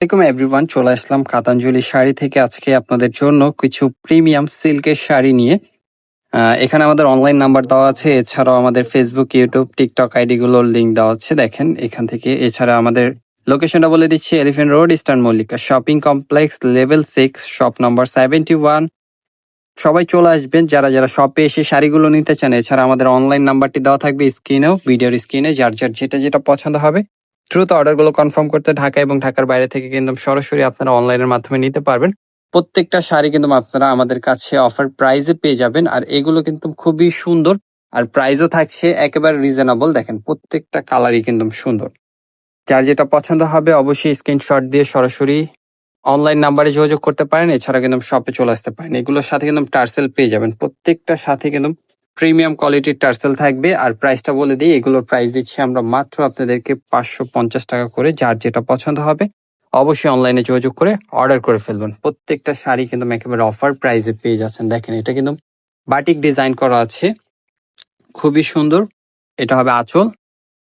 আসসালামাইকুম এভরিওয়ান, চলে আসলাম কাতাঞ্জলি শাড়ি থেকে আজকে আপনাদের জন্য কিছু প্রিমিয়াম সিল্কের শাড়ি নিয়ে। এখানে আমাদের অনলাইন নাম্বার দেওয়া আছে, এছাড়াও আমাদের ফেসবুক, ইউটিউব, টিকটক আইডি গুলোর লিঙ্ক দেওয়া আছে, দেখেন এখান থেকে। এছাড়া আমাদের লোকেশনটা বলে দিচ্ছি, elephant road, eastern Mallika shopping complex, level 6, shop number 71। সবাই চলে আসবেন যারা যারা শপে এসে শাড়িগুলো নিতে চান। এছাড়া আমাদের অনলাইন নাম্বারটি দেওয়া থাকবে স্ক্রিনেও, ভিডিওর স্ক্রিনে। যার যার যেটা যেটা পছন্দ হবে দ্রুত অর্ডারগুলো কনফার্ম করতে ঢাকা এবং ঢাকার বাইরে থেকে কিন্তু সরাসরি আপনারা অনলাইনের মাধ্যমে নিতে পারবেন। প্রত্যেকটা শাড়ি কিন্তু আপনারা আমাদের কাছে অফার প্রাইসে পেয়ে যাবেন, আর এগুলো কিন্তু খুবই সুন্দর, আর প্রাইসও থাকছে একেবারে রিজনেবল। দেখেন প্রত্যেকটা কালারই কিন্তু সুন্দর। যার যেটা পছন্দ হবে অবশ্যই স্ক্রিনশট দিয়ে সরাসরি অনলাইন নাম্বারে যোগাযোগ করতে পারেন। এছাড়া কিন্তু শপে চলে আসতে পারেন। এগুলোর সাথে কিন্তু টার্সেল পেয়ে যাবেন, প্রত্যেকটার সাথে কিন্তু প্রিমিয়াম কোয়ালিটির টার্সেল থাকবে। আর প্রাইসটা বলে দিই, এগুলোর প্রাইস দিচ্ছি আমরা মাত্র আপনাদেরকে 550 টাকা করে। যার যেটা পছন্দ হবে অবশ্যই অনলাইনে যোগাযোগ করে অর্ডার করে ফেলবেন। প্রত্যেকটা শাড়ি কিন্তু একেবারে অফার প্রাইসে পেয়ে যাচ্ছেন। দেখেন এটা কিন্তু বাটিক ডিজাইন করা আছে, খুবই সুন্দর। এটা হবে আঁচল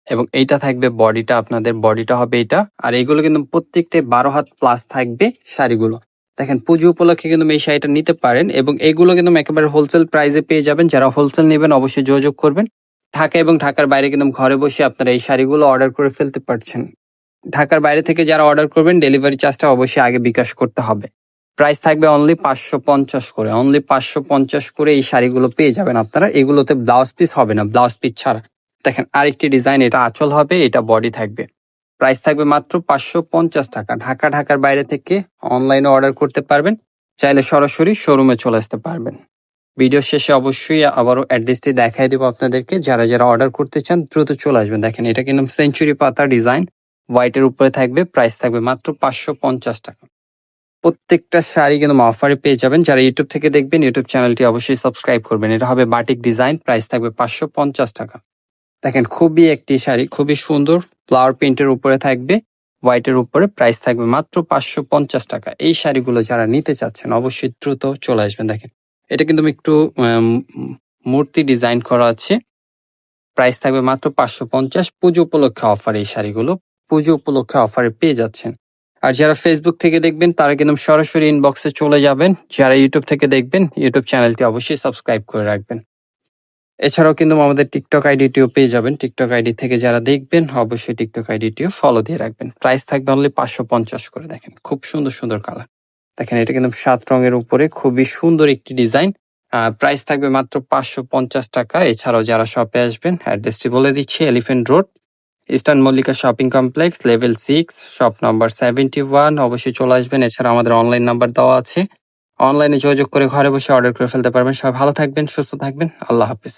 এবং এইটা থাকবে বডিটা, আপনাদের বডিটা হবে এটা। আর এগুলো কিন্তু প্রত্যেকটা 12 হাত প্লাস থাকবে শাড়িগুলো। দেখেন পুজো উপলক্ষে কিন্তু এই শাড়িটা নিতে পারেন, এবং এগুলো কিন্তু একেবারে হোলসেল প্রাইসে পেয়ে যাবেন। যারা হোলসেল নেবেন অবশ্যই যোগাযোগ করবেন। ঢাকা এবং ঢাকার বাইরে কিন্তু ঘরে বসে আপনারা এই শাড়িগুলো অর্ডার করে ফেলতে পারছেন। ঢাকার বাইরে থেকে যারা অর্ডার করবেন ডেলিভারি চার্জটা অবশ্যই আগে বিকাশ করতে হবে। প্রাইস থাকবে অনলি 550 করে, অনলি 550 করে এই শাড়িগুলো পেয়ে যাবেন আপনারা। এগুলোতে ব্লাউজ পিস হবে না, ব্লাউজ পিস ছাড়া। দেখেন আরেকটি ডিজাইন, এটা আঁচল হবে, এটা বডি থাকবে। প্রাইস থাকবে মাত্র 550 টাকা। ঢাকার বাইরে থেকে অনলাইনে অর্ডার করতে পারবেন, চাইলে সরাসরি শোরুমে চলে আসতে পারবেন। ভিডিও শেষে অবশ্যই আবারও অ্যাড্রেসটি দেখাই দেবো আপনাদেরকে। যারা যারা অর্ডার করতে চান দ্রুত চলে আসবেন। দেখেন এটা কিন্তু সেঞ্চুরি পাতা ডিজাইন, হোয়াইটের উপরে থাকবে। প্রাইস থাকবে মাত্র 550 টাকা। প্রত্যেকটা শাড়ি কিন্তু অফারে পেয়ে যাবেন। যারা ইউটিউব থেকে দেখবেন ইউটিউব চ্যানেলটি অবশ্যই সাবস্ক্রাইব করবেন। এটা হবে বাটিক ডিজাইন, প্রাইস থাকবে 550 টাকা। দেখেন খুবই একটি শাড়ি, খুবই সুন্দর, ফ্লাওয়ার প্রিন্টের উপরে থাকবে, হোয়াইটের উপরে। প্রাইস থাকবে মাত্র 550 টাকা। এই শাড়িগুলো যারা নিতে চাচ্ছেন অবশ্যই দ্রুত চলে আসবেন। দেখেন এটা কিন্তু একটু মূর্তি ডিজাইন করা আছে। প্রাইস থাকবে মাত্র 550। পুজো উপলক্ষে অফার, এই শাড়িগুলো পুজো উপলক্ষে অফারে পেয়ে যাচ্ছেন। আর যারা ফেসবুক থেকে দেখবেন তারা কিন্তু সরাসরি ইনবক্সে চলে যাবেন। যারা ইউটিউব থেকে দেখবেন ইউটিউব চ্যানেলটি অবশ্যই সাবস্ক্রাইব করে রাখবেন। এছাড়াও কিন্তু আমাদের টিকটক আইডিটিও পেয়ে যাবেন। টিকটক আইডি থেকে যারা দেখবেন অবশ্যই টিকটক আইডিটিও ফলো দিয়ে রাখবেন। প্রাইস থাকবে অনলি 550 করে। দেখেন খুব সুন্দর সুন্দর কালার। দেখেন এটা কিন্তু 7 রঙের উপরে খুবই সুন্দর একটি ডিজাইন। প্রাইস থাকবে মাত্র 550 টাকা। এছাড়াও যারা শপে আসবেন অ্যাড্রেসটি বলে দিচ্ছি, elephant road, eastern Mallika shopping complex, level 6, shop number 71। অবশ্যই চলে আসবেন। এছাড়া আমাদের অনলাইন নাম্বার দেওয়া আছে, অনলাইনে যোগাযোগ করে ঘরে বসে অর্ডার করে ফেলতে পারবেন। সবাই ভালো থাকবেন, সুস্থ থাকবেন। আল্লাহ হাফিজ।